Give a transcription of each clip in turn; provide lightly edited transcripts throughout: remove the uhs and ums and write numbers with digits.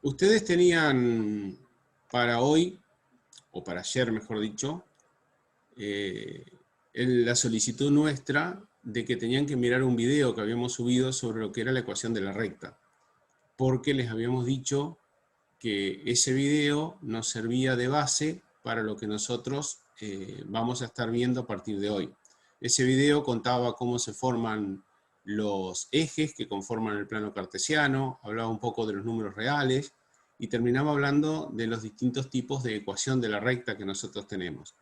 Ustedes tenían para hoy, o para ayer mejor dicho, la solicitud nuestra de que tenían que mirar un video que habíamos subido sobre lo que era la ecuación de la recta, porque les habíamos dicho que ese video nos servía de base para lo que nosotros vamos a estar viendo a partir de hoy. Ese video contaba cómo se forman los ejes que conforman el plano cartesiano, hablaba un poco de los números reales y terminaba hablando de los distintos tipos de ecuación de la recta que nosotros tenemos.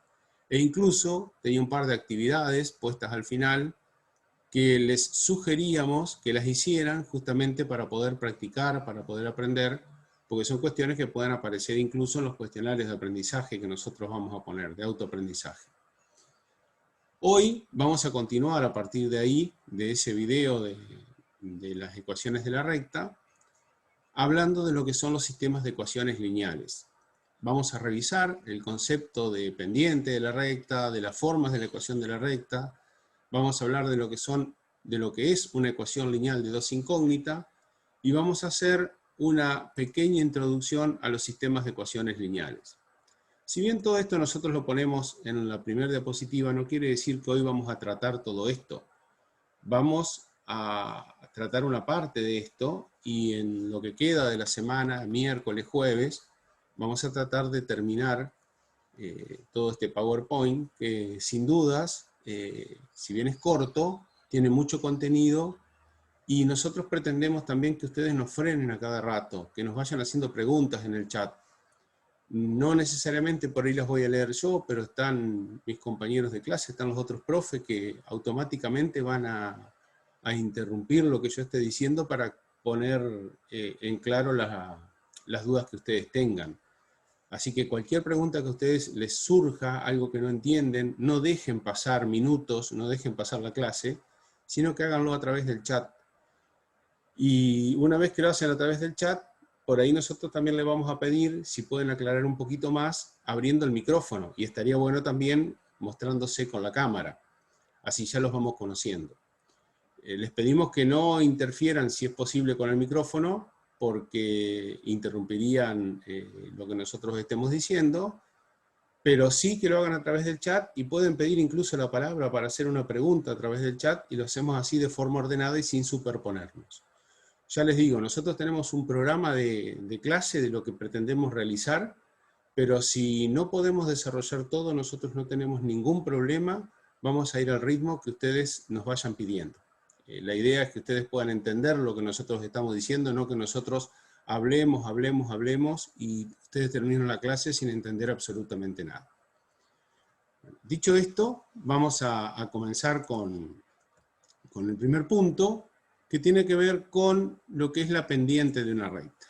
E incluso tenía un par de actividades puestas al final que les sugeríamos que las hicieran justamente para poder practicar, para poder aprender, porque son cuestiones que pueden aparecer incluso en los cuestionarios de aprendizaje que nosotros vamos a poner, de autoaprendizaje. Hoy vamos a continuar a partir de ahí, de ese video de las ecuaciones de la recta, hablando de lo que son los sistemas de ecuaciones lineales. Vamos a revisar el concepto de pendiente de la recta, de las formas de la ecuación de la recta. Vamos a hablar de lo que es una ecuación lineal de dos incógnita, y vamos a hacer una pequeña introducción a los sistemas de ecuaciones lineales. Si bien todo esto nosotros lo ponemos en la primera diapositiva, no quiere decir que hoy vamos a tratar todo esto. Vamos a tratar una parte de esto, y en lo que queda de la semana, miércoles, jueves, vamos a tratar de terminar todo este PowerPoint, que sin dudas, si bien es corto, tiene mucho contenido, y nosotros pretendemos también que ustedes nos frenen a cada rato, que nos vayan haciendo preguntas en el chat. No necesariamente por ahí las voy a leer yo, pero están mis compañeros de clase, están los otros profes que automáticamente van a interrumpir lo que yo esté diciendo para poner en claro las dudas que ustedes tengan. Así que cualquier pregunta que a ustedes les surja, algo que no entienden, no dejen pasar minutos, no dejen pasar la clase, sino que háganlo a través del chat. Y una vez que lo hacen a través del chat, por ahí nosotros también les vamos a pedir si pueden aclarar un poquito más abriendo el micrófono, y estaría bueno también mostrándose con la cámara, así ya los vamos conociendo. Les pedimos que no interfieran, si es posible, con el micrófono, porque interrumpirían lo que nosotros estemos diciendo, pero sí que lo hagan a través del chat, y pueden pedir incluso la palabra para hacer una pregunta a través del chat, y lo hacemos así de forma ordenada y sin superponernos. Ya les digo, nosotros tenemos un programa de clase de lo que pretendemos realizar, pero si no podemos desarrollar todo, nosotros no tenemos ningún problema, vamos a ir al ritmo que ustedes nos vayan pidiendo. La idea es que ustedes puedan entender lo que nosotros estamos diciendo, no que nosotros hablemos y ustedes terminen la clase sin entender absolutamente nada. Dicho esto, vamos a comenzar con el primer punto, que tiene que ver con lo que es la pendiente de una recta.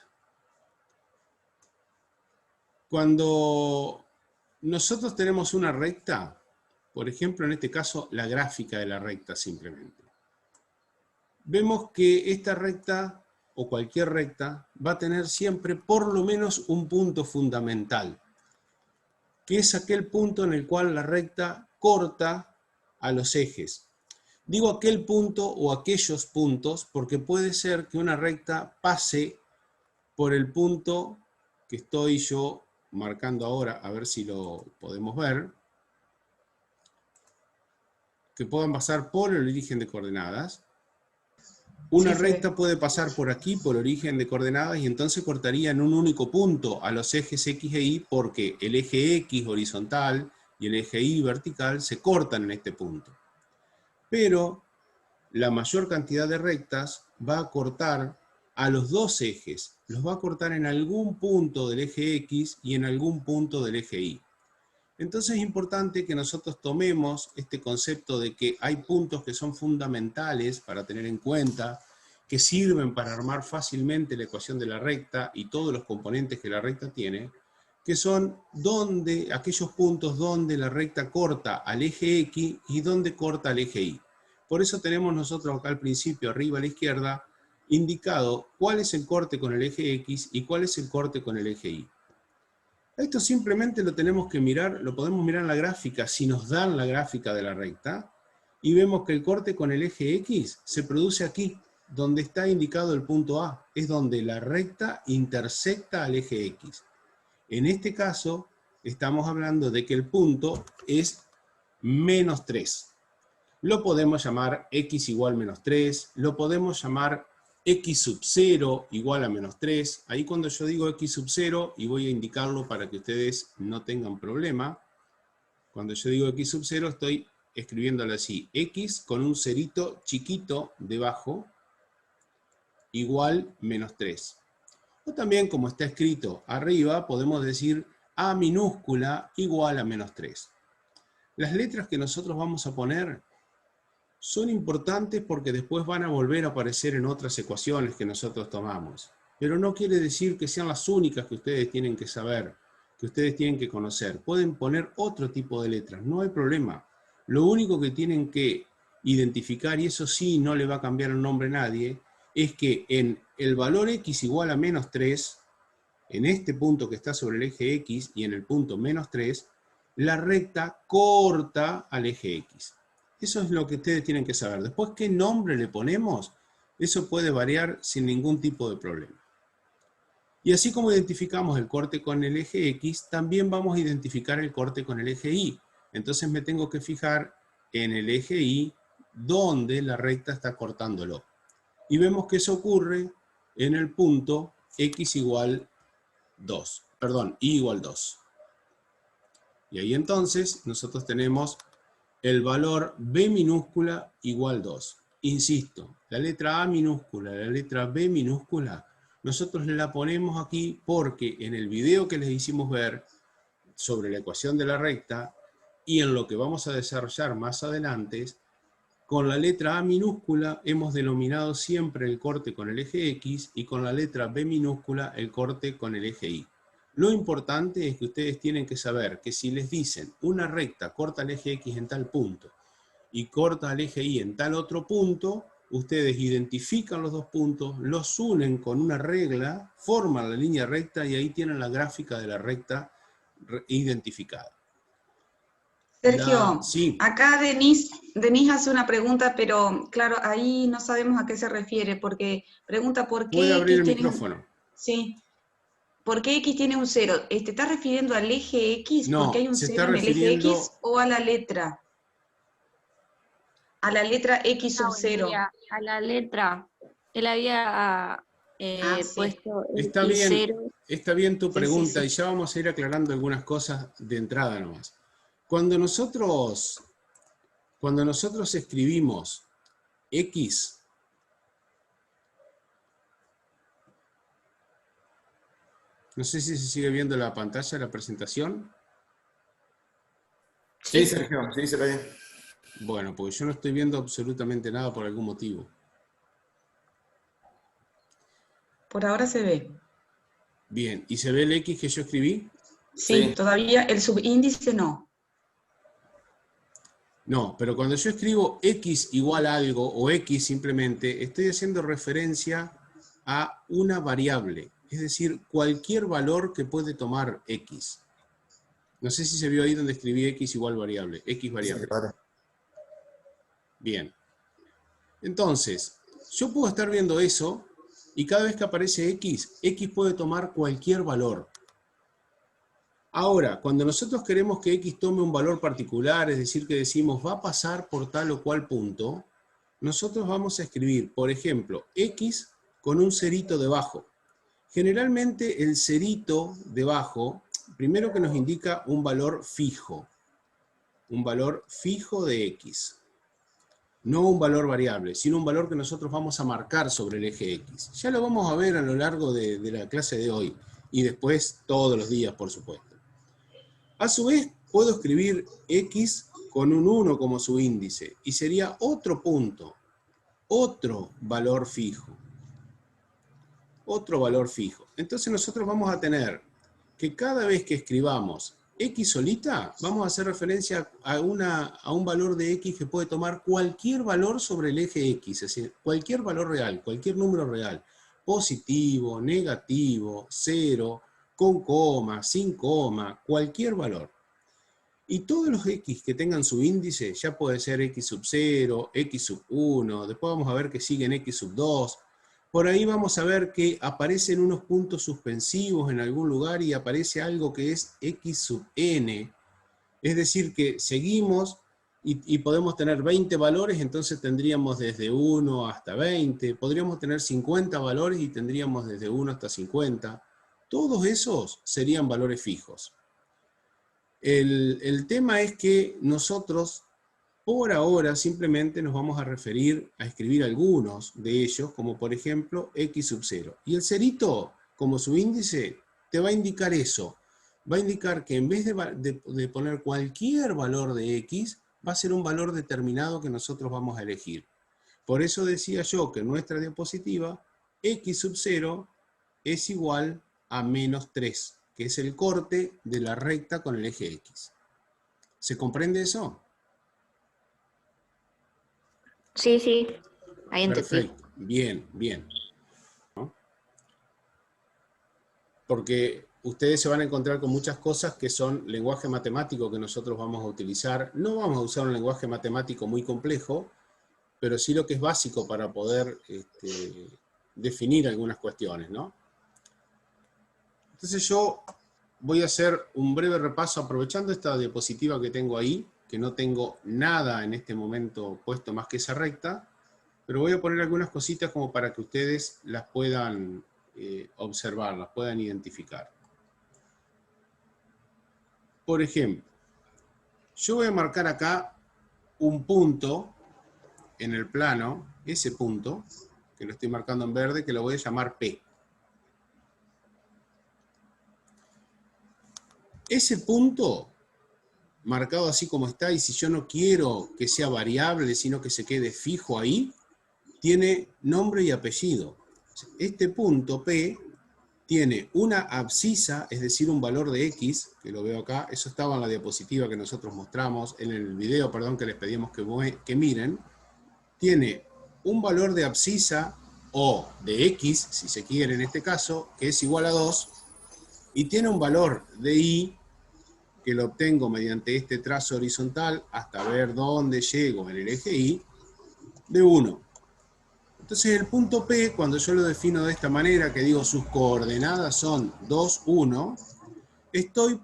Cuando nosotros tenemos una recta, por ejemplo, en este caso, la gráfica de la recta simplemente, vemos que esta recta, o cualquier recta, va a tener siempre por lo menos un punto fundamental, que es aquel punto en el cual la recta corta a los ejes. Digo aquel punto o aquellos puntos porque puede ser que una recta pase por el punto que estoy yo marcando ahora, a ver si lo podemos ver, que puedan pasar por el origen de coordenadas. Una recta puede pasar por aquí, por origen de coordenadas, y entonces cortaría en un único punto a los ejes X e Y, porque el eje X horizontal y el eje Y vertical se cortan en este punto. Pero la mayor cantidad de rectas va a cortar a los dos ejes, los va a cortar en algún punto del eje X y en algún punto del eje Y. Entonces es importante que nosotros tomemos este concepto de que hay puntos que son fundamentales para tener en cuenta, que sirven para armar fácilmente la ecuación de la recta y todos los componentes que la recta tiene, que son aquellos puntos donde la recta corta al eje X y donde corta al eje Y. Por eso tenemos nosotros acá al principio, arriba a la izquierda, indicado cuál es el corte con el eje X y cuál es el corte con el eje Y. Esto simplemente lo tenemos que mirar, lo podemos mirar en la gráfica, si nos dan la gráfica de la recta, y vemos que el corte con el eje X se produce aquí. donde está indicado el punto A, es donde la recta intersecta al eje X. En este caso, estamos hablando de que el punto es menos 3. Lo podemos llamar x igual menos 3, lo podemos llamar x sub 0 igual a menos 3. Ahí cuando yo digo x sub 0, y voy a indicarlo para que ustedes no tengan problema, cuando yo digo x sub 0 estoy escribiéndolo así, x con un cerito chiquito debajo, igual menos 3. O también, como está escrito arriba, podemos decir a minúscula igual a menos 3. Las letras que nosotros vamos a poner son importantes porque después van a volver a aparecer en otras ecuaciones que nosotros tomamos. Pero no quiere decir que sean las únicas que ustedes tienen que saber, que ustedes tienen que conocer. Pueden poner otro tipo de letras, no hay problema. Lo único que tienen que identificar, y eso sí no le va a cambiar el nombre a nadie, es que en el valor x igual a menos 3, en este punto que está sobre el eje X y en el punto menos 3, la recta corta al eje X. Eso es lo que ustedes tienen que saber. Después, ¿qué nombre le ponemos? Eso puede variar sin ningún tipo de problema. Y así como identificamos el corte con el eje X, también vamos a identificar el corte con el eje Y. Entonces me tengo que fijar en el eje Y donde la recta está cortándolo. Y vemos que eso ocurre en el punto X igual 2. Perdón, Y igual 2. Y ahí entonces nosotros tenemos el valor B minúscula igual 2. Insisto, la letra A minúscula, la letra B minúscula, nosotros la ponemos aquí porque en el video que les hicimos ver sobre la ecuación de la recta y en lo que vamos a desarrollar más adelante, con la letra A minúscula hemos denominado siempre el corte con el eje X y con la letra B minúscula el corte con el eje Y. Lo importante es que ustedes tienen que saber que si les dicen una recta corta el eje X en tal punto y corta el eje Y en tal otro punto, ustedes identifican los dos puntos, los unen con una regla, forman la línea recta y ahí tienen la gráfica de la recta identificada. Sergio, Sí. acá Denise hace una pregunta, pero claro, ahí no sabemos a qué se refiere, porque pregunta por qué ¿Puede abrir X el tiene micrófono? Sí. ¿Por qué X tiene un 0? ¿Te estás refiriendo al eje X porque No, hay un se 0 está en el eje refiriendo... X o a la letra? A la letra X sub 0. A la letra. Él había Sí. puesto el Está I0. está bien tu pregunta Sí. y ya vamos a ir aclarando algunas cosas de entrada nomás. Cuando nosotros escribimos X, no sé si se sigue viendo la pantalla, la presentación. Sí, Sergio, sí, se ve bien. Bueno, porque yo no estoy viendo absolutamente nada por algún motivo. Por ahora se ve. Bien, ¿y se ve el X que yo escribí? Sí, todavía el subíndice no. No, pero cuando yo escribo X igual a algo, o X simplemente, estoy haciendo referencia a una variable. Es decir, cualquier valor que puede tomar X. No sé si se vio ahí donde escribí X igual variable. X variable. Sí, vale. Bien. Entonces, yo puedo estar viendo eso, y cada vez que aparece X, X puede tomar cualquier valor. Ahora, cuando nosotros queremos que X tome un valor particular, es decir, que decimos va a pasar por tal o cual punto, nosotros vamos a escribir, por ejemplo, X con un cerito debajo. Generalmente el cerito debajo, primero que nos indica un valor fijo de X. No un valor variable, sino un valor que nosotros vamos a marcar sobre el eje X. Ya lo vamos a ver a lo largo de la clase de hoy, y después todos los días, por supuesto. A su vez, puedo escribir X con un 1 como su índice, y sería otro punto, otro valor fijo. Otro valor fijo. Entonces nosotros vamos a tener que cada vez que escribamos X solita, vamos a hacer referencia a un valor de X que puede tomar cualquier valor sobre el eje X, es decir, cualquier valor real, cualquier número real, positivo, negativo, 0, con coma, sin coma, cualquier valor. Y todos los x que tengan su índice, ya puede ser x sub 0, x sub 1, después vamos a ver que siguen x sub 2, por ahí vamos a ver que aparecen unos puntos suspensivos en algún lugar y aparece algo que es x sub n, es decir que seguimos y podemos tener 20 valores, entonces tendríamos desde 1 hasta 20, podríamos tener 50 valores y tendríamos desde 1 hasta 50, todos esos serían valores fijos. El tema es que nosotros, por ahora, simplemente nos vamos a referir a escribir algunos de ellos, como por ejemplo x sub 0. Y el cerito, como su índice, te va a indicar eso. Va a indicar que en vez de poner cualquier valor de x, va a ser un valor determinado que nosotros vamos a elegir. Por eso decía yo que en nuestra diapositiva, x sub 0 es igual a menos 3. Que es el corte de la recta con el eje X. ¿Se comprende eso? Sí, sí, ahí entendí. Perfecto, bien, bien. ¿No? Porque ustedes se van a encontrar con muchas cosas que son lenguaje matemático que nosotros vamos a utilizar. No vamos a usar un lenguaje matemático muy complejo, pero sí lo que es básico para poder definir algunas cuestiones, ¿no? Entonces yo voy a hacer un breve repaso aprovechando esta diapositiva que tengo ahí, que no tengo nada en este momento puesto más que esa recta, pero voy a poner algunas cositas como para que ustedes las puedan observar, las puedan identificar. Por ejemplo, yo voy a marcar acá un punto en el plano, ese punto, que lo estoy marcando en verde, que lo voy a llamar P. Ese punto, marcado así como está, y si yo no quiero que sea variable, sino que se quede fijo ahí, tiene nombre y apellido. Este punto P tiene una abscisa, es decir, un valor de X, que lo veo acá, eso estaba en la diapositiva que nosotros mostramos, en el video, perdón, que les pedimos que miren, tiene un valor de abscisa, o de X, si se quiere en este caso, que es igual a 2, y tiene un valor de Y, que lo obtengo mediante este trazo horizontal hasta ver dónde llego en el eje Y, de 1. Entonces el punto P, cuando yo lo defino de esta manera, que digo sus coordenadas son 2, 1, estoy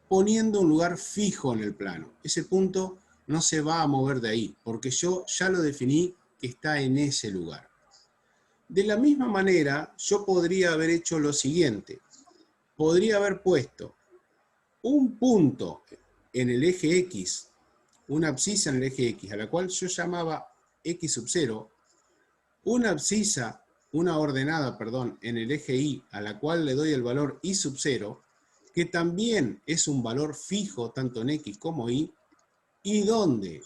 poniendo un lugar fijo en el plano. Ese punto no se va a mover de ahí, porque yo ya lo definí que está en ese lugar. De la misma manera, yo podría haber hecho lo siguiente. Podría haber puesto un punto en el eje X, una abscisa en el eje X, a la cual yo llamaba X sub 0, una abscisa, una ordenada, perdón, en el eje Y, a la cual le doy el valor Y sub 0, que también es un valor fijo tanto en X como Y, y donde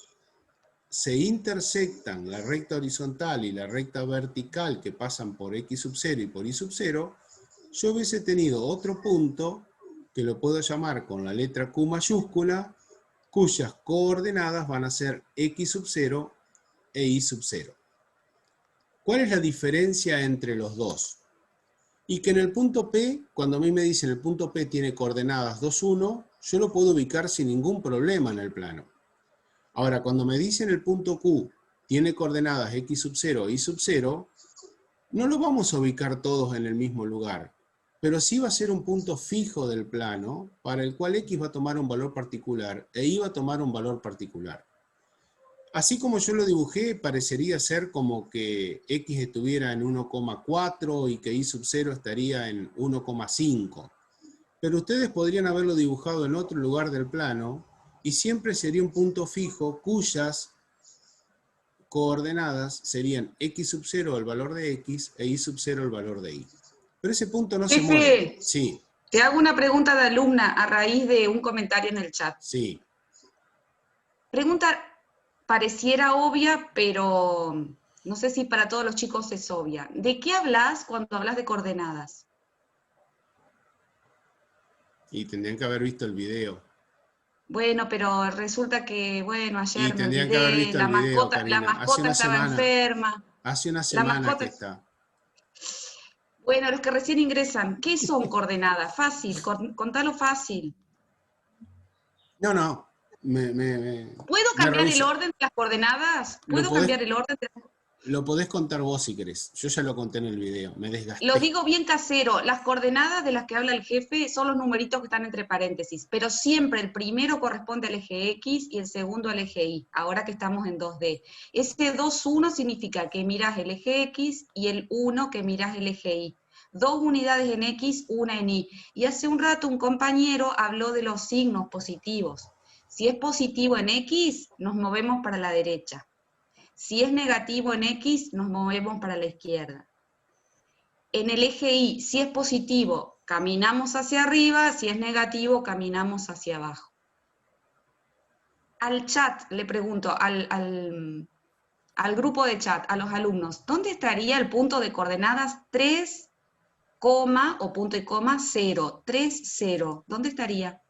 se intersectan la recta horizontal y la recta vertical que pasan por X sub 0 y por Y sub 0, yo hubiese tenido otro punto que lo puedo llamar con la letra Q mayúscula, cuyas coordenadas van a ser X sub 0 e Y sub 0. ¿Cuál es la diferencia entre los dos? Y que en el punto P, cuando a mí me dicen el punto P tiene coordenadas 2, 1, yo lo puedo ubicar sin ningún problema en el plano. Ahora, cuando me dicen el punto Q tiene coordenadas X sub 0 e Y sub 0, no lo vamos a ubicar todos en el mismo lugar, pero sí va a ser un punto fijo del plano para el cual X va a tomar un valor particular e Y va a tomar un valor particular. Así como yo lo dibujé, parecería ser como que X estuviera en 1,4 y que Y sub 0 estaría en 1,5. Pero ustedes podrían haberlo dibujado en otro lugar del plano y siempre sería un punto fijo cuyas coordenadas serían X sub 0 el valor de X e Y sub 0 el valor de Y. Pero ese punto no se mueve. Sí. Te hago una pregunta de alumna a raíz de un comentario en el chat. Sí. Pregunta pareciera obvia, pero no sé si para todos los chicos es obvia. ¿De qué hablas cuando hablas de coordenadas? Y tendrían que haber visto el video. Bueno, pero resulta que, bueno, ayer me tendrían que haber olvidé, visto el video, Karina. la mascota estaba enferma. Hace una semana que está. Bueno, los que recién ingresan, ¿qué son coordenadas? Fácil, contalo fácil. No, no. ¿Puedo me cambiar el revisa. orden de las coordenadas? Lo ¿Puedo podés, cambiar el orden de las... lo podés contar vos si querés. Yo ya lo conté en el video, me Lo desgasté. digo bien casero, las coordenadas de las que habla el jefe son los numeritos que están entre paréntesis, pero siempre el primero corresponde al eje X y el segundo al eje Y, ahora que estamos en 2D. Ese 2-1 significa que mirás el eje X y el 1 que mirás el eje Y. 2 unidades en X, una en Y. Y hace un rato un compañero habló de los signos positivos. Si es positivo en X, nos movemos para la derecha. Si es negativo en X, nos movemos para la izquierda. En el eje Y, si es positivo, caminamos hacia arriba, si es negativo, caminamos hacia abajo. Al chat, le pregunto, al grupo de chat, a los alumnos, ¿dónde estaría el punto de coordenadas 3, o punto y coma 0? 3, 0. ¿Dónde estaría?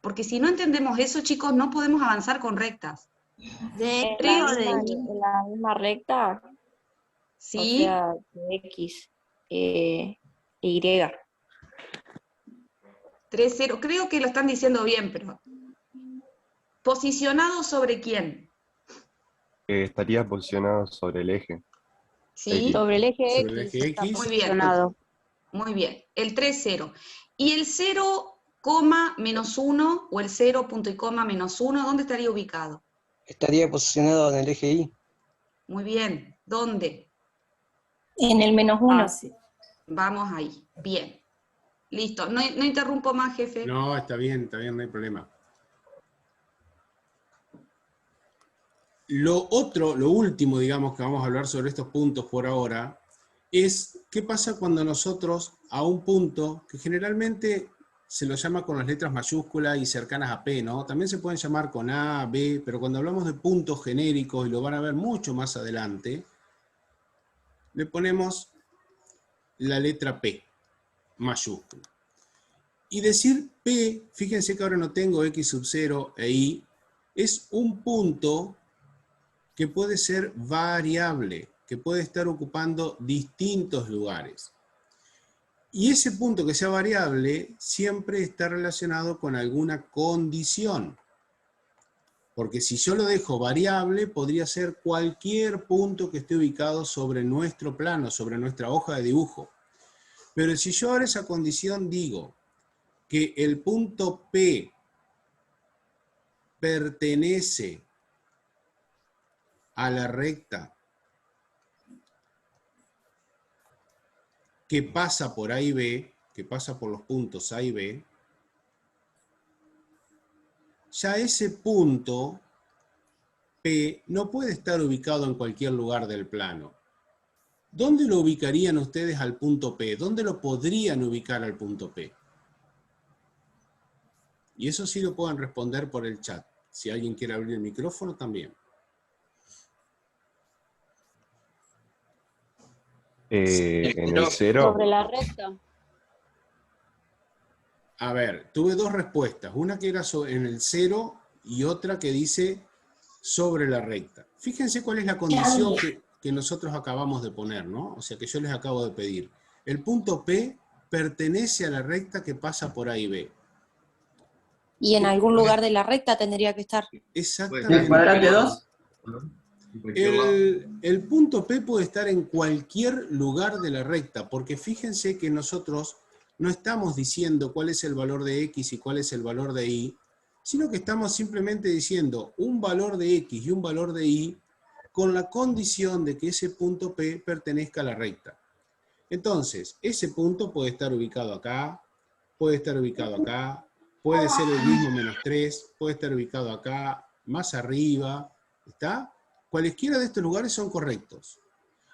Porque si no entendemos eso, chicos, no podemos avanzar con rectas. ¿De En X la o de misma, Y? en la misma recta, o ¿Sí? sea, de X, Y. 3, 0. Creo que lo están diciendo bien, pero... ¿Posicionado sobre quién? Estaría posicionado sobre el eje. ¿Sí? Sobre el eje Sobre el X eje está X. Muy bien. posicionado. Muy bien, el 3, 0. ¿Y el 0, menos 1 o el 0, punto y coma menos 1, dónde estaría ubicado? Estaría posicionado en el eje Y. Muy bien, ¿dónde? En el -1. Vamos ahí, bien. Listo, no interrumpo más, jefe. No, está bien, no hay problema. Lo último, digamos, que vamos a hablar sobre estos puntos por ahora, es qué pasa cuando nosotros a un punto, que generalmente se lo llama con las letras mayúsculas y cercanas a P, ¿no? También se pueden llamar con A, B, pero cuando hablamos de puntos genéricos, y lo van a ver mucho más adelante, le ponemos la letra P, mayúscula. Y decir P, fíjense que ahora no tengo X sub 0 e Y, es un punto que puede ser variable, que puede estar ocupando distintos lugares. Y ese punto que sea variable siempre está relacionado con alguna condición. Porque si yo lo dejo variable, podría ser cualquier punto que esté ubicado sobre nuestro plano, sobre nuestra hoja de dibujo. Pero si yo ahora esa condición digo que el punto P pertenece a la recta que pasa por A y B, que pasa por los puntos A y B, ya ese punto P no puede estar ubicado en cualquier lugar del plano. ¿Dónde lo ubicarían ustedes al punto P? ¿Dónde lo podrían ubicar al punto P? Y eso sí lo pueden responder por el chat. Si alguien quiere abrir el micrófono, también. En el 0. Sobre la recta. A ver, tuve dos respuestas. Una que era en el 0 y otra que dice sobre la recta. Fíjense cuál es la condición que nosotros acabamos de poner, ¿no? O sea, que yo les acabo de pedir. El punto P pertenece a la recta que pasa por A y B. Y en algún lugar de la recta tendría que estar. Exactamente. ¿El cuadrante 2? El punto P puede estar en cualquier lugar de la recta, porque fíjense que nosotros no estamos diciendo cuál es el valor de X y cuál es el valor de Y, sino que estamos simplemente diciendo un valor de X y un valor de Y con la condición de que ese punto P pertenezca a la recta. Entonces, ese punto puede estar ubicado acá, puede estar ubicado acá, puede ser el mismo -3, puede estar ubicado acá, más arriba, ¿está? Cualesquiera de estos lugares son correctos.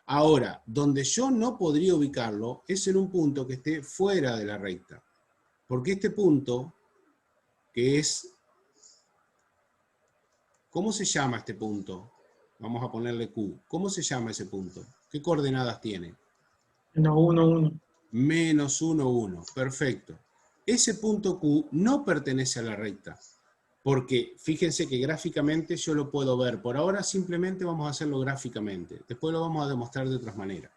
Ahora, donde yo no podría ubicarlo es en un punto que esté fuera de la recta. Porque este punto, que es... ¿Cómo se llama este punto? Vamos a ponerle Q. ¿Cómo se llama ese punto? ¿Qué coordenadas tiene? No, 1, 1. -1, 1. Perfecto. Ese punto Q no pertenece a la recta. Porque fíjense que gráficamente yo lo puedo ver. Por ahora simplemente vamos a hacerlo gráficamente. Después lo vamos a demostrar de otras maneras.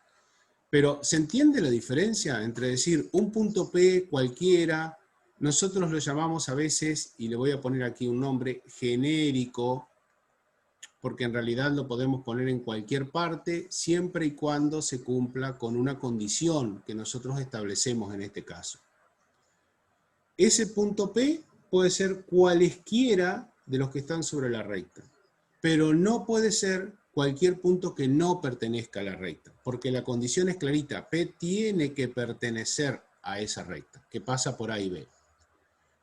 Pero ¿se entiende la diferencia entre decir un punto P cualquiera nosotros lo llamamos a veces, y le voy a poner aquí un nombre genérico, porque en realidad lo podemos poner en cualquier parte, siempre y cuando se cumpla con una condición que nosotros establecemos en este caso. Ese punto P puede ser cualesquiera de los que están sobre la recta, pero no puede ser cualquier punto que no pertenezca a la recta, porque la condición es clarita, P tiene que pertenecer a esa recta, que pasa por A y B.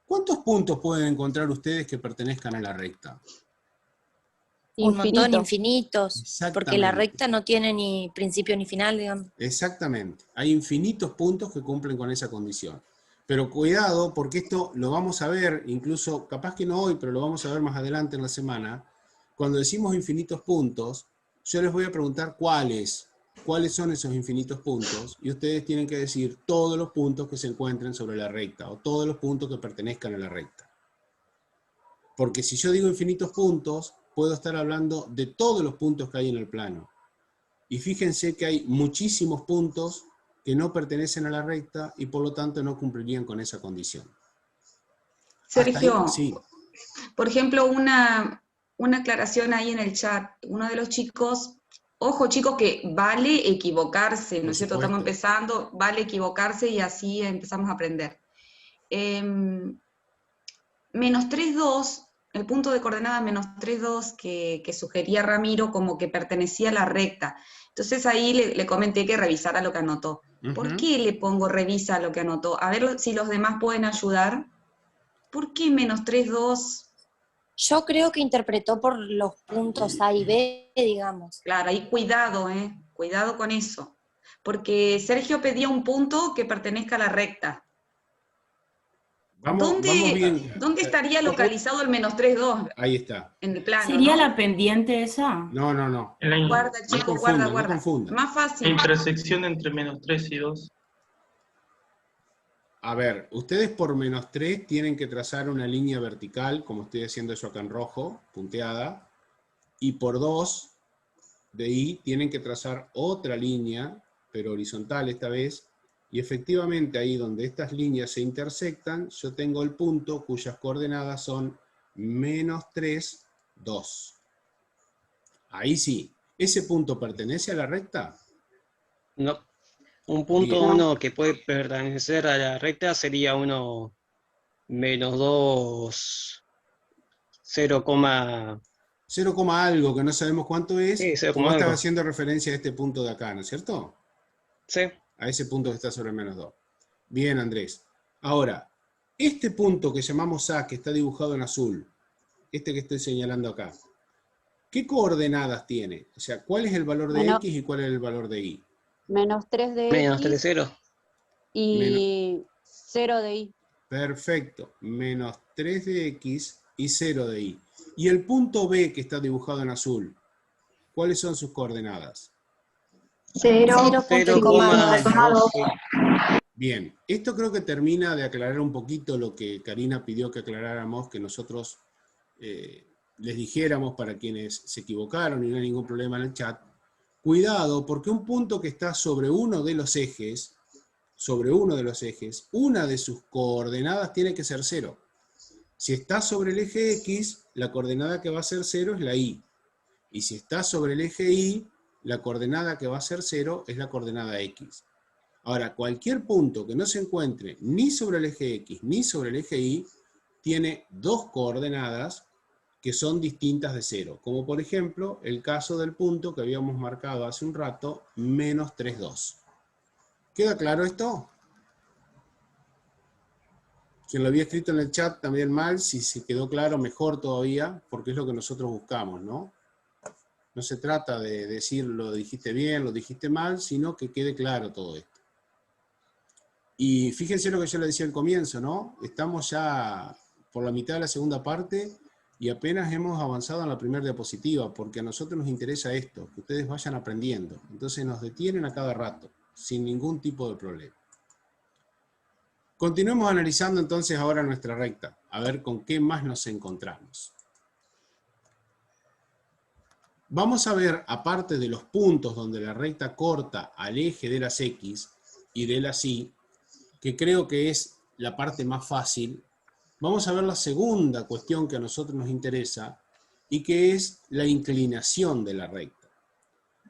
¿Cuántos puntos pueden encontrar ustedes que pertenezcan a la recta? Un montón, Infinito. infinitos, porque la Exactamente. recta no tiene ni principio ni final, digamos. Exactamente. Hay infinitos puntos que cumplen con esa condición. Pero cuidado, porque esto lo vamos a ver, incluso, capaz que no hoy, pero lo vamos a ver más adelante en la semana. Cuando decimos infinitos puntos, yo les voy a preguntar cuáles son esos infinitos puntos, y ustedes tienen que decir todos los puntos que se encuentren sobre la recta, o todos los puntos que pertenezcan a la recta. Porque si yo digo infinitos puntos, puedo estar hablando de todos los puntos que hay en el plano. Y fíjense que hay muchísimos puntos que no pertenecen a la recta y por lo tanto no cumplirían con esa condición. Sergio, Hasta ahí, sí. por ejemplo, una aclaración ahí en el chat. Uno de los chicos, ojo chicos, que vale equivocarse, ¿no Por es cierto? Estamos supuesto. empezando, vale equivocarse y así empezamos a aprender. Menos 3,2, el punto de coordenada menos 3,2 que sugería Ramiro como que pertenecía a la recta. Entonces ahí le comenté que revisara lo que anotó. ¿Por Ujú. qué le pongo revisa lo que anotó? A ver si los demás pueden ayudar. ¿Por qué menos 3,2? Yo creo que interpretó por los puntos A y B, digamos. Claro, ahí cuidado, cuidado con eso. Porque Sergio pedía un punto que pertenezca a la recta. Vamos bien. ¿Dónde estaría localizado el menos 3,2? Ahí está. En el plano, ¿Sería ¿no? la pendiente esa? No, no, no. En la, Guarda, No chicos, confundan, guarda. no confundan. Más la fácil. intersección entre menos 3 y 2. A ver, ustedes por menos 3 tienen que trazar una línea vertical, como estoy haciendo yo acá en rojo, punteada, y por 2 de I tienen que trazar otra línea, pero horizontal esta vez, y efectivamente ahí donde estas líneas se intersectan, yo tengo el punto cuyas coordenadas son menos 3, 2. Ahí sí. ¿Ese punto pertenece a la recta? No. Un punto Bien. 1 que puede pertenecer a la recta sería uno menos 2, 0, 0, algo, que no sabemos cuánto es, sí, 0, que vos estás algo. haciendo referencia a este punto de acá, ¿no es cierto? Sí. A ese punto que está sobre menos 2. Bien, Andrés. Ahora, este punto que llamamos A, que está dibujado en azul, este que estoy señalando acá, ¿qué coordenadas tiene? O sea, ¿cuál es el valor de Menos- X y cuál es el valor de Y? Menos 3 de Menos X 3, 0. y 0 de Y. Perfecto. Menos 3 de X y 0 de Y. Y el punto B que está dibujado en azul, ¿cuáles son sus coordenadas? 0,2. Bien, esto creo que termina de aclarar un poquito lo que Karina pidió que aclaráramos, que nosotros les dijéramos para quienes se equivocaron y no hay ningún problema en el chat. Cuidado, porque un punto que está sobre uno de los ejes, una de sus coordenadas tiene que ser 0. Si está sobre el eje X, la coordenada que va a ser 0 es la Y. Y si está sobre el eje Y, la coordenada que va a ser 0 es la coordenada X. Ahora, cualquier punto que no se encuentre ni sobre el eje X ni sobre el eje Y, tiene dos coordenadas que son distintas de 0. Como por ejemplo, el caso del punto que habíamos marcado hace un rato, menos 3, 2. ¿Queda claro esto? Quien lo había escrito en el chat también mal, si se quedó claro, mejor todavía, porque es lo que nosotros buscamos, ¿no? No se trata de decir lo dijiste bien, lo dijiste mal, sino que quede claro todo esto. Y fíjense lo que yo le decía al comienzo, ¿no? Estamos ya por la mitad de la segunda parte y apenas hemos avanzado en la primera diapositiva, porque a nosotros nos interesa esto, que ustedes vayan aprendiendo. Entonces nos detienen a cada rato, sin ningún tipo de problema. Continuemos analizando entonces ahora nuestra recta, a ver con qué más nos encontramos. Vamos a ver, aparte de los puntos donde la recta corta al eje de las X y de las Y, que creo que es la parte más fácil, vamos a ver la segunda cuestión que a nosotros nos interesa y que es la inclinación de la recta.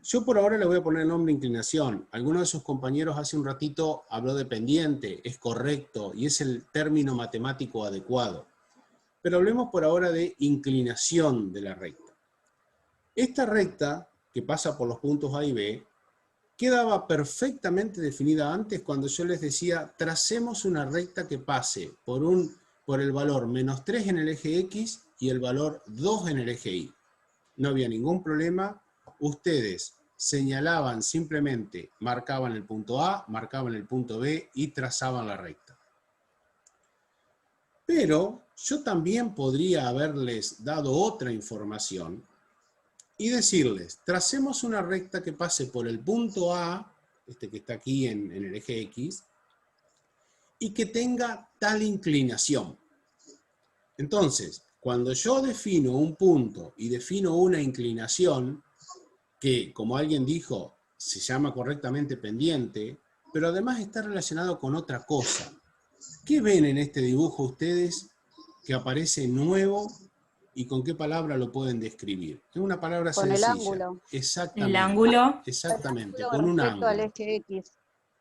Yo por ahora le voy a poner el nombre inclinación. Alguno de sus compañeros hace un ratito habló de pendiente, es correcto y es el término matemático adecuado. Pero hablemos por ahora de inclinación de la recta. Esta recta, que pasa por los puntos A y B, quedaba perfectamente definida antes cuando yo les decía, tracemos una recta que pase por el valor -3 en el eje X y el valor 2 en el eje Y. No había ningún problema. Ustedes señalaban simplemente, marcaban el punto A, marcaban el punto B y trazaban la recta. Pero yo también podría haberles dado otra información y decirles, tracemos una recta que pase por el punto A, este que está aquí en el eje X, y que tenga tal inclinación. Entonces, cuando yo defino un punto y defino una inclinación, que como alguien dijo, se llama correctamente pendiente, pero además está relacionado con otra cosa. ¿Qué ven en este dibujo ustedes que aparece nuevo y con qué palabra lo pueden describir? Es una palabra Con sencilla. el ángulo. Exactamente. El ángulo. Exactamente, El con un respecto al ángulo. eje X.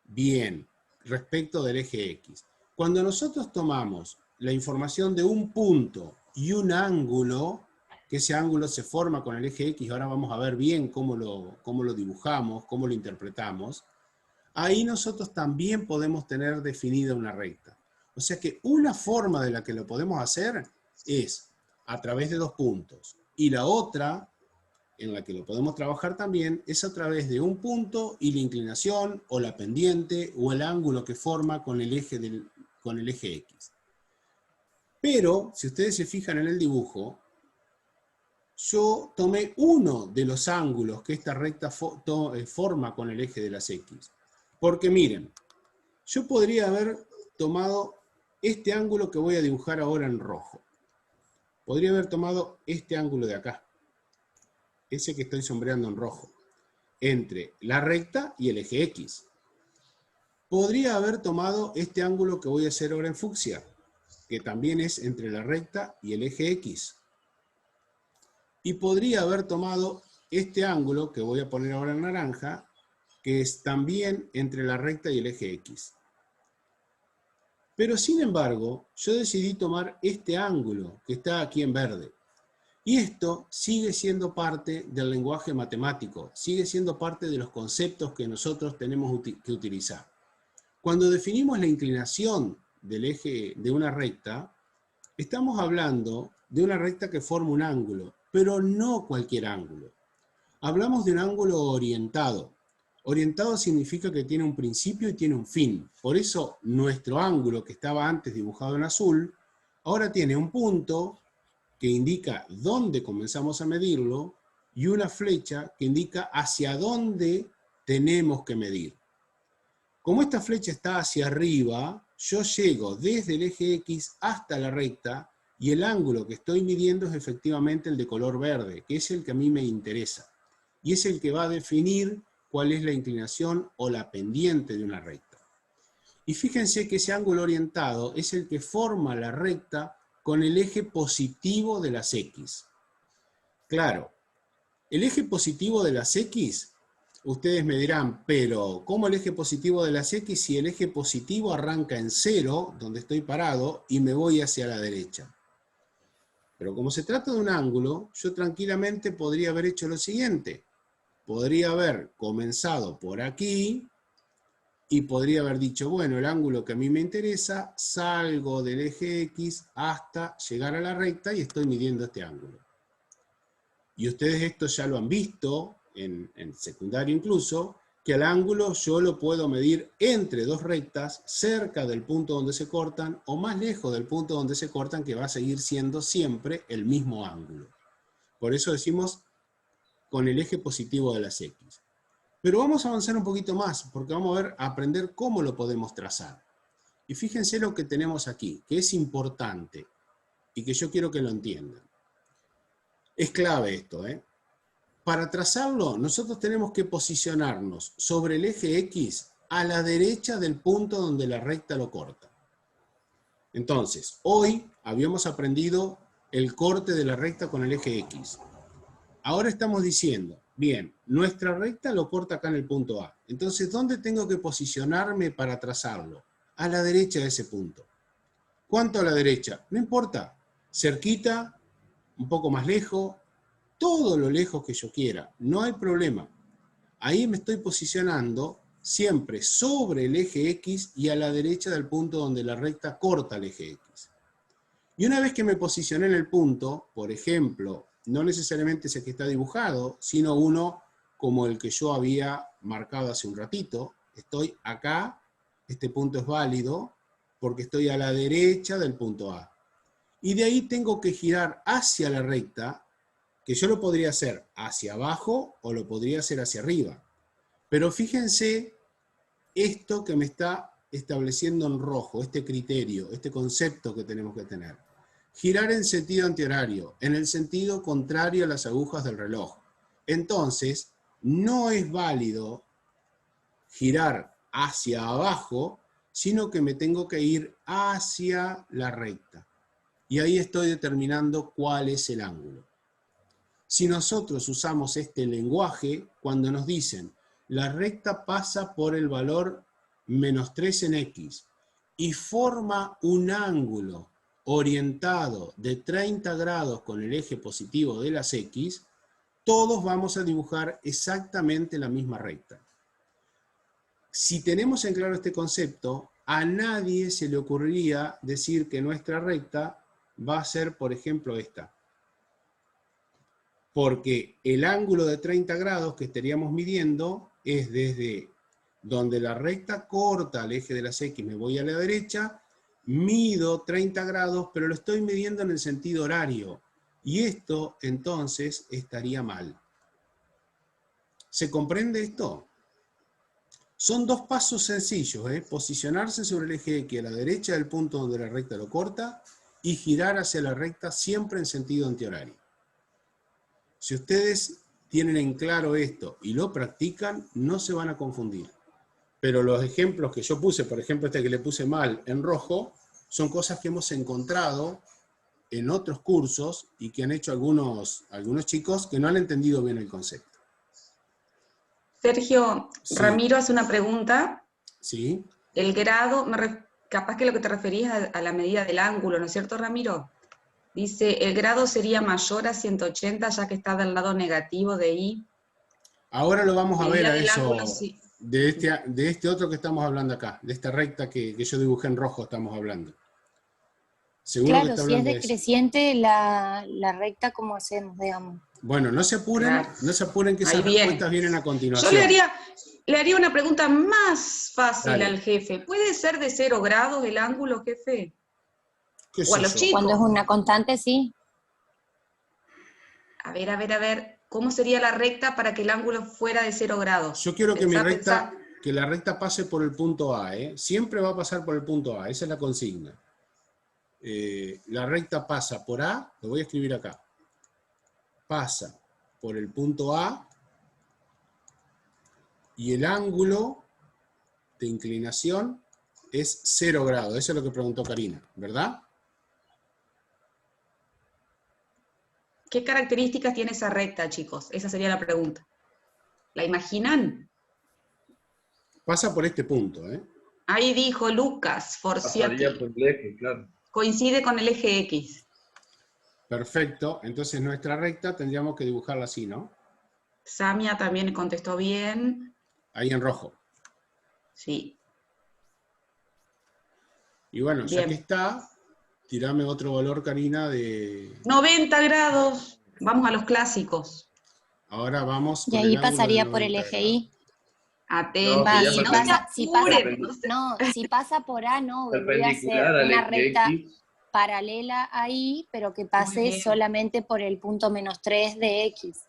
Bien, respecto del eje X. Cuando nosotros tomamos la información de un punto y un ángulo, que ese ángulo se forma con el eje X, ahora vamos a ver bien cómo lo dibujamos, cómo lo interpretamos, ahí nosotros también podemos tener definida una recta. O sea que una forma de la que lo podemos hacer es a través de dos puntos. Y la otra, en la que lo podemos trabajar también, es a través de un punto y la inclinación, o la pendiente, o el ángulo que forma con el eje X. Pero, si ustedes se fijan en el dibujo, yo tomé uno de los ángulos que esta recta forma con el eje de las X. Porque miren, yo podría haber tomado este ángulo que voy a dibujar ahora en rojo. Podría haber tomado este ángulo de acá, ese que estoy sombreando en rojo, entre la recta y el eje X. Podría haber tomado este ángulo que voy a hacer ahora en fucsia, que también es entre la recta y el eje X. Y podría haber tomado este ángulo que voy a poner ahora en naranja, que es también entre la recta y el eje X. Pero sin embargo, yo decidí tomar este ángulo que está aquí en verde. Y esto sigue siendo parte del lenguaje matemático, sigue siendo parte de los conceptos que nosotros tenemos que utilizar. Cuando definimos la inclinación del eje de una recta, estamos hablando de una recta que forma un ángulo, pero no cualquier ángulo. Hablamos de un ángulo orientado. Orientado significa que tiene un principio y tiene un fin. Por eso nuestro ángulo que estaba antes dibujado en azul, ahora tiene un punto que indica dónde comenzamos a medirlo y una flecha que indica hacia dónde tenemos que medir. Como esta flecha está hacia arriba, yo llego desde el eje X hasta la recta y el ángulo que estoy midiendo es efectivamente el de color verde, que es el que a mí me interesa. Y es el que va a definir cuál es la inclinación o la pendiente de una recta. Y fíjense que ese ángulo orientado es el que forma la recta con el eje positivo de las X. Claro, el eje positivo de las X, ustedes me dirán, pero ¿cómo el eje positivo de las X si el eje positivo arranca en 0, donde estoy parado, y me voy hacia la derecha? Pero como se trata de un ángulo, yo tranquilamente podría haber hecho lo siguiente. Podría haber comenzado por aquí y podría haber dicho, bueno, el ángulo que a mí me interesa, salgo del eje X hasta llegar a la recta y estoy midiendo este ángulo. Y ustedes esto ya lo han visto, en secundario incluso, que el ángulo yo lo puedo medir entre dos rectas, cerca del punto donde se cortan, o más lejos del punto donde se cortan, que va a seguir siendo siempre el mismo ángulo. Por eso decimos con el eje positivo de las X. Pero vamos a avanzar un poquito más, porque vamos a aprender cómo lo podemos trazar. Y fíjense lo que tenemos aquí, que es importante, y que yo quiero que lo entiendan. Es clave esto, ¿eh? Para trazarlo, nosotros tenemos que posicionarnos sobre el eje X a la derecha del punto donde la recta lo corta. Entonces, hoy habíamos aprendido el corte de la recta con el eje X. Ahora estamos diciendo, bien, nuestra recta lo corta acá en el punto A. Entonces, ¿dónde tengo que posicionarme para trazarlo? A la derecha de ese punto. ¿Cuánto a la derecha? No importa. Cerquita, un poco más lejos, todo lo lejos que yo quiera. No hay problema. Ahí me estoy posicionando siempre sobre el eje X y a la derecha del punto donde la recta corta el eje X. Y una vez que me posicioné en el punto, por ejemplo, no necesariamente ese que está dibujado, sino uno como el que yo había marcado hace un ratito, estoy acá, este punto es válido, porque estoy a la derecha del punto A. Y de ahí tengo que girar hacia la recta, que yo lo podría hacer hacia abajo o lo podría hacer hacia arriba. Pero fíjense esto que me está estableciendo en rojo, este criterio, este concepto que tenemos que tener. Girar en sentido antihorario, en el sentido contrario a las agujas del reloj. Entonces, no es válido girar hacia abajo, sino que me tengo que ir hacia la recta. Y ahí estoy determinando cuál es el ángulo. Si nosotros usamos este lenguaje, cuando nos dicen, la recta pasa por el valor -3 en X y forma un ángulo orientado de 30 grados con el eje positivo de las X, todos vamos a dibujar exactamente la misma recta. Si tenemos en claro este concepto, a nadie se le ocurriría decir que nuestra recta va a ser, por ejemplo, esta. Porque el ángulo de 30 grados que estaríamos midiendo es desde donde la recta corta el eje de las X, me voy a la derecha, mido 30 grados, pero lo estoy midiendo en el sentido horario. Y esto, entonces, estaría mal. ¿Se comprende esto? Son dos pasos sencillos, posicionarse sobre el eje X a la derecha del punto donde la recta lo corta y girar hacia la recta siempre en sentido antihorario. Si ustedes tienen en claro esto y lo practican, no se van a confundir. Pero los ejemplos que yo puse, por ejemplo este que le puse mal en rojo, son cosas que hemos encontrado en otros cursos y que han hecho algunos chicos que no han entendido bien el concepto. Sergio, Sí. Ramiro hace una pregunta. ¿Sí? El grado, capaz que lo que te referías a la medida del ángulo, ¿no es cierto, Ramiro? Dice, el grado sería mayor a 180 ya que está del lado negativo de I. Ahora lo vamos a ver a Del eso, ángulo, sí. de este otro que estamos hablando acá, de esta recta que yo dibujé en rojo estamos hablando. Seguro que Claro, está si es hablando de eso. decreciente la recta, ¿cómo hacemos, digamos? Bueno, no se apuren, Claro. no se apuren que Ahí esas viene. respuestas vienen a Yo continuación. le haría una pregunta más fácil Dale. al jefe. ¿Puede ser de 0 grados el ángulo, jefe? ¿Qué O a sé los yo? chicos. Cuando es una constante, sí. A ver. ¿Cómo sería la recta para que el ángulo fuera de 0 grados? Yo quiero que Pensá. que la recta pase por el punto A, ¿eh? Siempre va a pasar por el punto A, esa es la consigna. La recta pasa por A, lo voy a escribir acá. Pasa por el punto A y el ángulo de inclinación es 0 grados. Eso es lo que preguntó Karina, ¿verdad? ¿Qué características tiene esa recta, chicos? Esa sería la pregunta. ¿La imaginan? Pasa por este punto, ¿eh? Ahí dijo Lucas Forciati. Pasaría por el eje, claro. Coincide con el eje X. Perfecto, entonces nuestra recta tendríamos que dibujarla así, ¿no? Samia también contestó bien. Ahí en rojo. Sí. Y bueno, ya Bien. que está, tirame otro valor, Karina, de... 90 grados. Vamos a los clásicos. Ahora vamos Y con ahí el ángulo de pasaría por el 90 eje grados. I. Atento. que ya y no si se pasa, apuren, si pasa por A, no, vendría a ser Perpendicular al una eje recta X. paralela a I, pero que Muy pase bien. solamente por el punto -3 de X.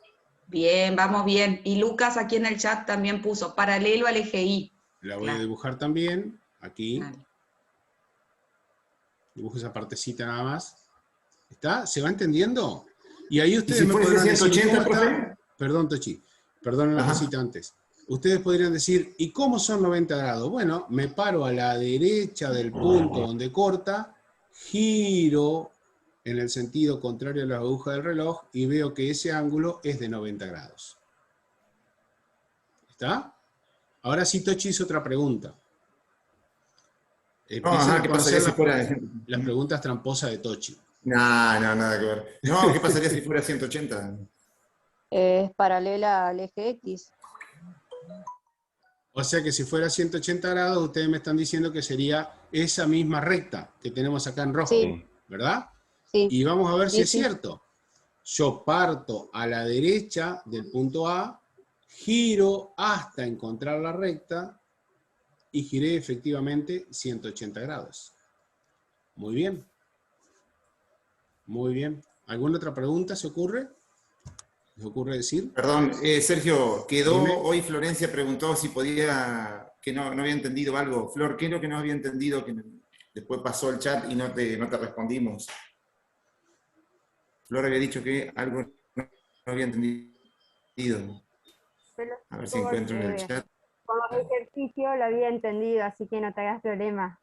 Bien, vamos bien. Y Lucas aquí en el chat también puso paralelo al eje Y. La voy a Claro. dibujar también, aquí. Vale. Dibujo esa partecita nada más. ¿Está? ¿Se va entendiendo? Y ahí ¿Y ustedes si me fuese podrán decir, 180, ¿cómo está? profe? Perdón, Tochi. Perdón una Ajá. cosita antes. Ustedes podrían decir, ¿y cómo son 90 grados? Bueno, me paro a la derecha del punto donde corta giro en el sentido contrario a la aguja del reloj y veo que ese ángulo es de 90 grados. ¿Está? Ahora sí, Tochi hizo otra pregunta. Empiecen ¿qué a pasaría conocer si fuera...? las preguntas tramposas de Tochi. No, nada que ver. No, ¿qué pasaría si fuera 180? Es paralela al eje X. O sea que si fuera 180 grados, ustedes me están diciendo que sería esa misma recta que tenemos acá en rojo, Sí. ¿verdad? Sí. Y vamos a ver si Sí, es sí. cierto. Yo parto a la derecha del punto A, giro hasta encontrar la recta y giré efectivamente 180 grados. Muy bien. Muy bien. ¿Alguna otra pregunta se ocurre? ¿Les ocurre decir? Perdón, Sergio, quedó Dime. hoy Florencia preguntó si podía, que no había entendido algo. Flor, ¿qué es lo que no había entendido? Que después pasó el chat y no te respondimos. Flor había dicho que algo no había entendido. A ver si encuentro en el chat. Como ejercicio lo había entendido, así que no te hagas problema.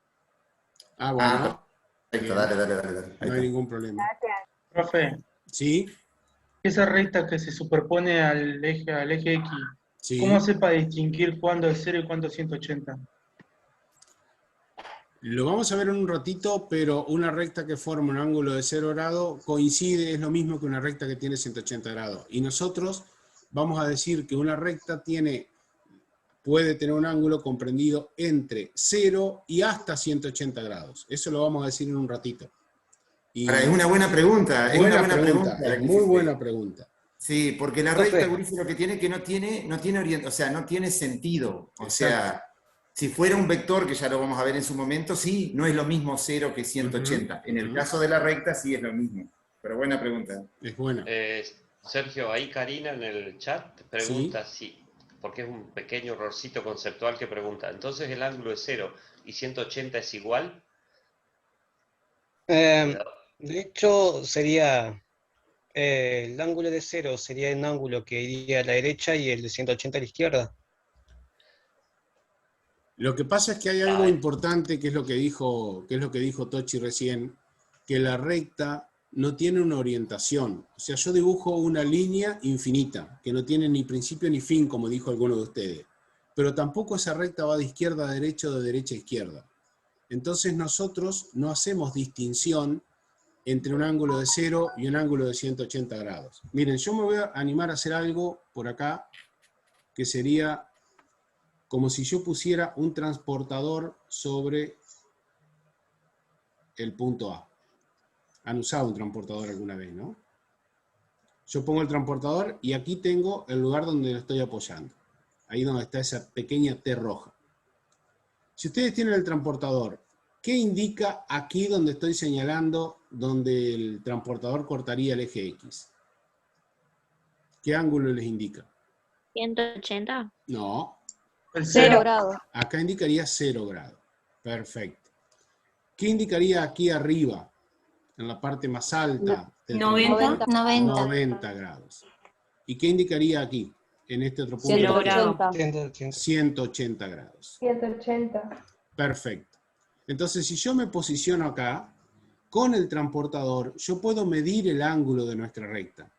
Ah, bueno. Perfecto, dale. Ahí No hay está. ningún problema. Gracias. Profe, ¿Sí? esa recta que se superpone al eje X, Sí. ¿cómo hace para distinguir cuándo es 0 y cuándo es 180? Lo vamos a ver en un ratito, pero una recta que forma un ángulo de 0 grados coincide, es lo mismo que una recta que tiene 180 grados. Y nosotros vamos a decir que una recta puede tener un ángulo comprendido entre 0 y hasta 180 grados. Eso lo vamos a decir en un ratito. Y Ahora, es una buena pregunta. Es una buena pregunta. Es muy buena pregunta. Sí, porque la Profe. recta, Guricio, lo que tiene que no tiene o sea, no tiene sentido. O sea, si fuera un vector, que ya lo vamos a ver en su momento, sí, no es lo mismo 0 que 180. En el caso de la recta sí es lo mismo. Pero buena pregunta. Es buena. Sergio, ahí Karina en el chat pregunta porque es un pequeño errorcito conceptual que pregunta, ¿entonces el ángulo de 0 y 180 es igual? De hecho, sería el ángulo de 0 sería un ángulo que iría a la derecha y el de 180 a la izquierda. Lo que pasa es que hay algo importante, que es lo que dijo Tochi recién, que la recta no tiene una orientación. O sea, yo dibujo una línea infinita, que no tiene ni principio ni fin, como dijo alguno de ustedes. Pero tampoco esa recta va de izquierda a derecha o de derecha a izquierda. Entonces nosotros no hacemos distinción entre un ángulo de 0 y un ángulo de 180 grados. Miren, yo me voy a animar a hacer algo por acá, que sería como si yo pusiera un transportador sobre el punto A. Han usado un transportador alguna vez, ¿no? Yo pongo el transportador y aquí tengo el lugar donde lo estoy apoyando. Ahí donde está esa pequeña T roja. Si ustedes tienen el transportador, ¿qué indica aquí donde estoy señalando donde el transportador cortaría el eje X? ¿Qué ángulo les indica? 180. No. El 0 grados. Acá indicaría 0 grados. Perfecto. ¿Qué indicaría aquí arriba, en la parte más alta? Del 90. 90 grados. ¿Y qué indicaría aquí, en este otro punto? 180. 180 grados. 180. Perfecto. Entonces, si yo me posiciono acá, con el transportador, yo puedo medir el ángulo de nuestra recta.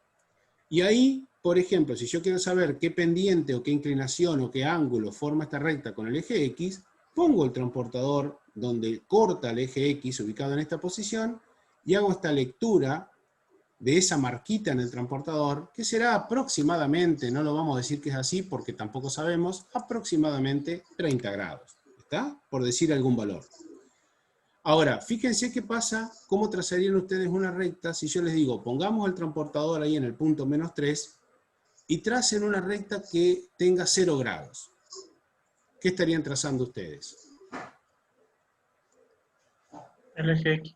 Y ahí, por ejemplo, si yo quiero saber qué pendiente o qué inclinación o qué ángulo forma esta recta con el eje X, pongo el transportador donde corta el eje X ubicado en esta posición y hago esta lectura de esa marquita en el transportador, que será aproximadamente, no lo vamos a decir que es así porque tampoco sabemos, aproximadamente 30 grados. ¿Está? Por decir algún valor. Ahora, fíjense qué pasa, cómo trazarían ustedes una recta si yo les digo, pongamos el transportador ahí en el punto -3 y tracen una recta que tenga 0 grados. ¿Qué estarían trazando ustedes? El eje X.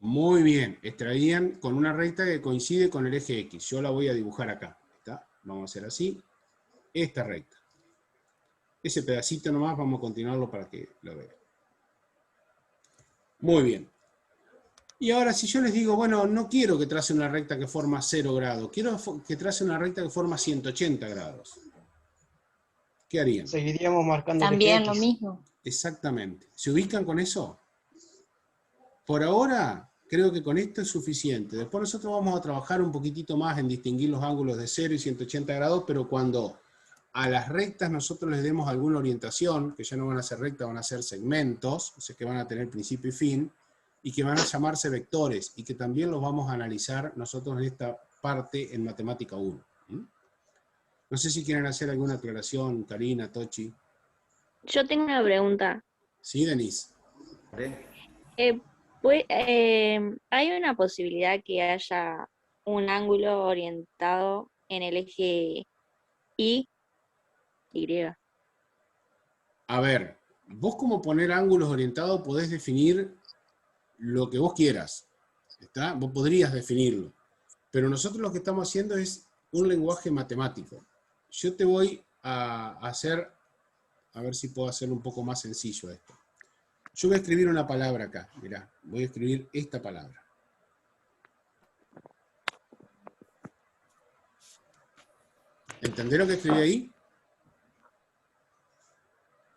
Muy bien, estarían con una recta que coincide con el eje X. Yo la voy a dibujar acá. ¿Está? Vamos a hacer así. Esta recta. Ese pedacito nomás vamos a continuarlo para que lo vean. Muy bien. Y ahora si yo les digo, bueno, no quiero que trace una recta que forma 0 grados, quiero que trace una recta que forma 180 grados. ¿Qué harían? Seguiríamos marcando También el lo eje X. mismo. Exactamente. ¿Se ubican con eso? por ahora, creo que con esto es suficiente. Después nosotros vamos a trabajar un poquitito más en distinguir los ángulos de 0 y 180 grados, pero cuando a las rectas nosotros les demos alguna orientación, que ya no van a ser rectas, van a ser segmentos, o sea que van a tener principio y fin, y que van a llamarse vectores, y que también los vamos a analizar nosotros en esta parte en Matemática 1. No sé si quieren hacer alguna aclaración, Karina, Tochi. Yo tengo una pregunta. Sí, Denise. ¿Hay una posibilidad que haya un ángulo orientado en el eje Y? A ver, vos como poner ángulos orientados podés definir lo que vos quieras, ¿está? Vos podrías definirlo, pero nosotros lo que estamos haciendo es un lenguaje matemático. Yo te voy a hacer, a ver si puedo hacerlo un poco más sencillo esto. Yo voy a escribir una palabra acá, mirá, voy a escribir esta palabra. ¿Entendés lo que escribí ahí?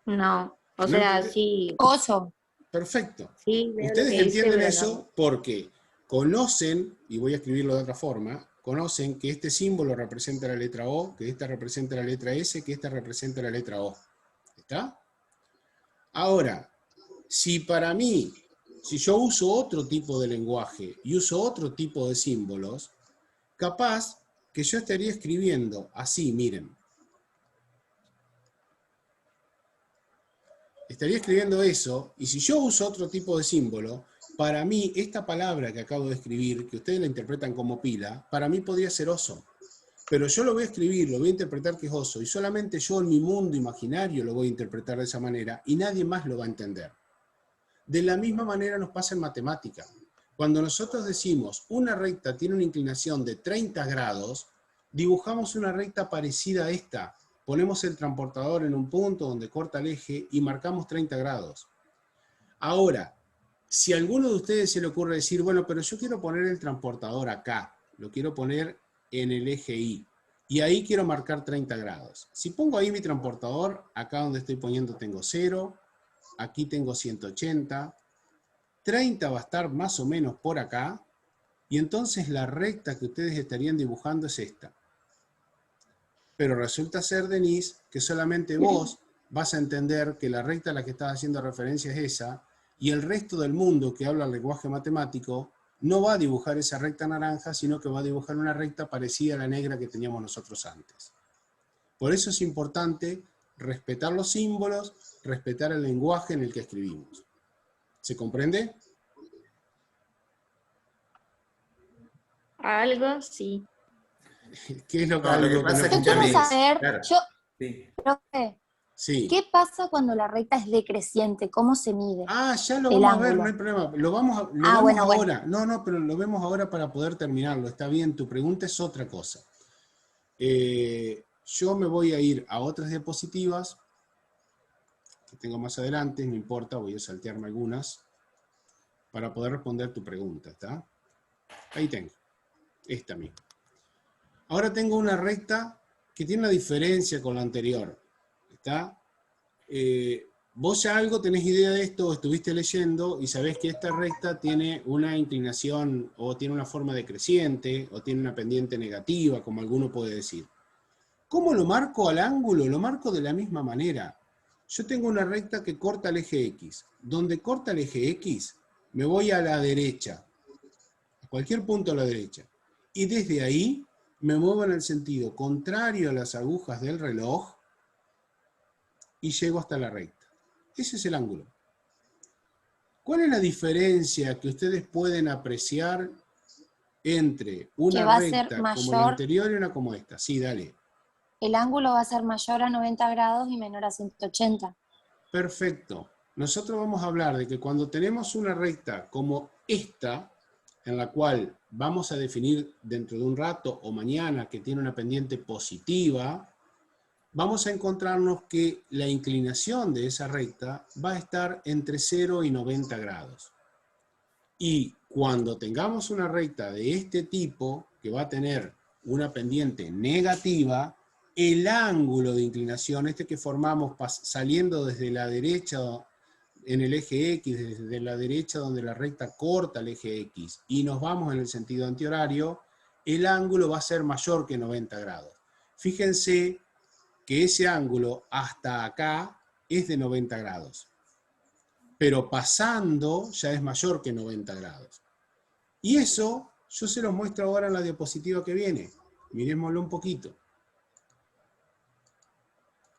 No, o ¿No sea, entendés? sí. Coso. Perfecto. Sí, veo lo Ustedes que dice, entienden pero eso no. porque conocen, y voy a escribirlo de otra forma, conocen que este símbolo representa la letra O, que esta representa la letra S, que esta representa la letra O. ¿Está? Ahora, si para mí, si yo uso otro tipo de lenguaje y uso otro tipo de símbolos, capaz que yo estaría escribiendo así, miren. Estaría escribiendo eso, y si yo uso otro tipo de símbolo, para mí esta palabra que acabo de escribir, que ustedes la interpretan como pila, para mí podría ser oso. Pero yo lo voy a escribir, lo voy a interpretar que es oso, y solamente yo en mi mundo imaginario lo voy a interpretar de esa manera, y nadie más lo va a entender. De la misma manera nos pasa en matemática. Cuando nosotros decimos una recta tiene una inclinación de 30 grados, dibujamos una recta parecida a esta. Ponemos el transportador en un punto donde corta el eje y marcamos 30 grados. Ahora, si a alguno de ustedes se le ocurre decir, bueno, pero yo quiero poner el transportador acá, lo quiero poner en el eje Y, y ahí quiero marcar 30 grados. Si pongo ahí mi transportador, acá donde estoy poniendo tengo 0, aquí tengo 180, 30 va a estar más o menos por acá, y entonces la recta que ustedes estarían dibujando es esta. Pero resulta ser, Denise, que solamente vos vas a entender que la recta a la que estás haciendo referencia es esa, y el resto del mundo que habla el lenguaje matemático no va a dibujar esa recta naranja, sino que va a dibujar una recta parecida a la negra que teníamos nosotros antes. Por eso es importante respetar los símbolos, respetar el lenguaje en el que escribimos. ¿Se comprende? Algo, sí. ¿Qué es lo que, No, lo que algo pasa que es no que Yo quiero saber, claro, yo, sí. profe, Sí. ¿qué pasa cuando la recta es decreciente? ¿Cómo se mide? Ah, ya lo el vamos a ver, ángulo? no hay problema. Lo vemos Bueno, ahora. No, no, pero lo vemos ahora para poder terminarlo. Está bien, tu pregunta es otra cosa. Yo me voy a ir a otras diapositivas que tengo más adelante, no importa, voy a saltearme algunas para poder responder tu pregunta, ¿está? Ahí tengo, esta misma. Ahora tengo una recta que tiene una diferencia con la anterior, ¿está? Vos ya algo tenés idea de esto, estuviste leyendo y sabés que esta recta tiene una inclinación o tiene una forma decreciente o tiene una pendiente negativa, como alguno puede decir. ¿Cómo lo marco al ángulo? Lo marco de la misma manera. Yo tengo una recta que corta el eje X. Donde corta el eje X, me voy a la derecha, a cualquier punto a la derecha. Y desde ahí me muevo en el sentido contrario a las agujas del reloj y llego hasta la recta. Ese es el ángulo. ¿Cuál es la diferencia que ustedes pueden apreciar entre una va a ser recta como mayor. la anterior y una como esta? Sí, dale. El ángulo va a ser mayor a 90 grados y menor a 180. Perfecto. Nosotros vamos a hablar de que cuando tenemos una recta como esta, en la cual vamos a definir dentro de un rato o mañana que tiene una pendiente positiva, vamos a encontrarnos que la inclinación de esa recta va a estar entre 0 y 90 grados. Y cuando tengamos una recta de este tipo, que va a tener una pendiente negativa, el ángulo de inclinación, este que formamos saliendo desde la derecha en el eje X, desde la derecha donde la recta corta el eje X, y nos vamos en el sentido antihorario, el ángulo va a ser mayor que 90 grados. Fíjense que ese ángulo hasta acá es de 90 grados. Pero pasando ya es mayor que 90 grados. Y eso yo se los muestro ahora en la diapositiva que viene. Miremoslo un poquito.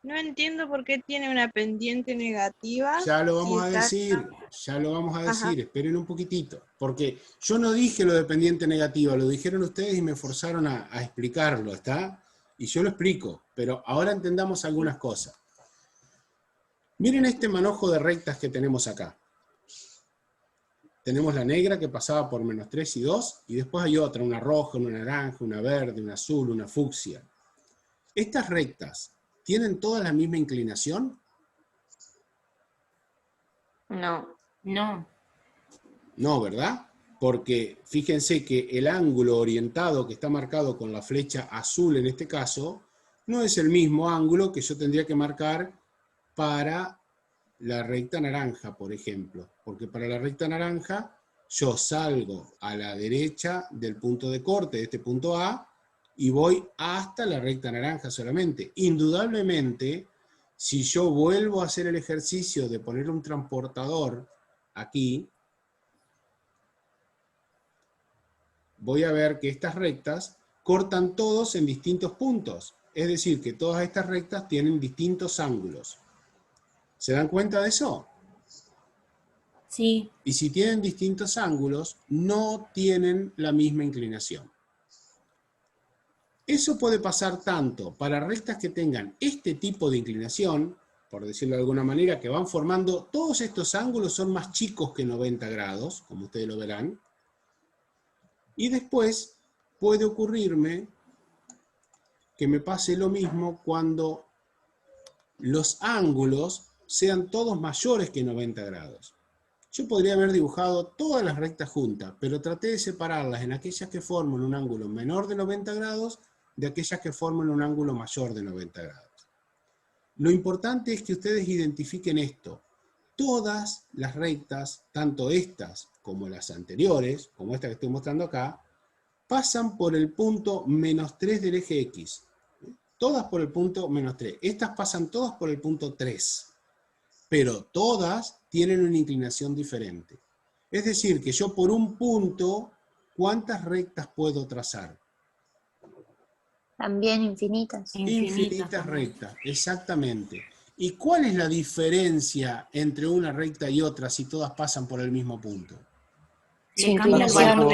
No entiendo por qué tiene una pendiente negativa. Ya lo vamos si a está decir, acá. ya lo vamos a decir, Ajá. esperen un poquitito. Porque yo no dije lo de pendiente negativa, lo dijeron ustedes y me forzaron a explicarlo, ¿está? Y yo lo explico, pero ahora entendamos algunas cosas. Miren este manojo de rectas que tenemos acá. Tenemos la negra que pasaba por -3 y 2, y después hay otra, una roja, una naranja, una verde, una azul, una fucsia. Estas rectas, ¿tienen todas la misma inclinación? No. No. No, ¿verdad? Porque fíjense que el ángulo orientado que está marcado con la flecha azul en este caso, no es el mismo ángulo que yo tendría que marcar para la recta naranja, por ejemplo. Porque para la recta naranja yo salgo a la derecha del punto de corte, de este punto A, y voy hasta la recta naranja solamente. Indudablemente, si yo vuelvo a hacer el ejercicio de poner un transportador aquí, voy a ver que estas rectas cortan todos en distintos puntos. Es decir, que todas estas rectas tienen distintos ángulos. ¿Se dan cuenta de eso? Sí. Y si tienen distintos ángulos, no tienen la misma inclinación. Eso puede pasar tanto para rectas que tengan este tipo de inclinación, por decirlo de alguna manera, que van formando, todos estos ángulos son más chicos que 90 grados, como ustedes lo verán. Y después puede ocurrirme que me pase lo mismo cuando los ángulos sean todos mayores que 90 grados. Yo podría haber dibujado todas las rectas juntas, pero traté de separarlas en aquellas que forman un ángulo menor de 90 grados de aquellas que forman un ángulo mayor de 90 grados. Lo importante es que ustedes identifiquen esto. Todas las rectas, tanto estas como las anteriores, como esta que estoy mostrando acá, pasan por el punto -3 del eje X. Todas por el punto -3. Estas pasan todas por el punto 3. Pero todas tienen una inclinación diferente. Es decir, que yo por un punto, ¿cuántas rectas puedo trazar? También infinitas. Infinitas rectas, exactamente. ¿Y cuál es la diferencia entre una recta y otra si todas pasan por el mismo punto? Su inclinación.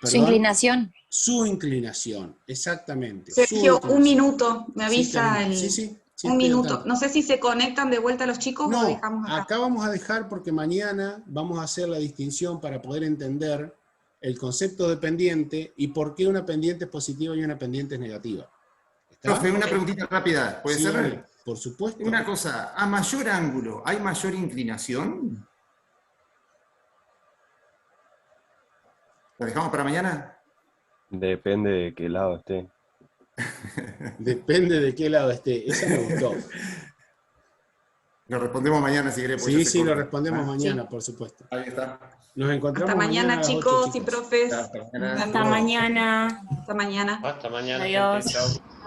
Su inclinación. Su inclinación, exactamente. Sergio, Su un minuto, me Sí, avisa Karina. el... Sí, un estoy al minuto. tanto. No sé si se conectan de vuelta los chicos o No, dejamos acá. acá vamos a dejar porque mañana vamos a hacer la distinción para poder entender el concepto de pendiente y por qué una pendiente es positiva y una pendiente es negativa. ¿Está? Profe, una preguntita rápida, ¿puede Sí, ser? dale, por supuesto. Una cosa, a mayor ángulo, ¿hay mayor inclinación? ¿Lo dejamos para mañana? Depende de qué lado esté. Depende de qué lado esté. Esa me gustó. Lo respondemos mañana si querés. Sí, sí, lo respondemos mañana, por supuesto. Ahí está. Nos encontramos Hasta mañana, a las 8, chicos y profes. Hasta mañana. Hasta mañana. Hasta mañana. Hasta mañana, Adiós. gente. Chau.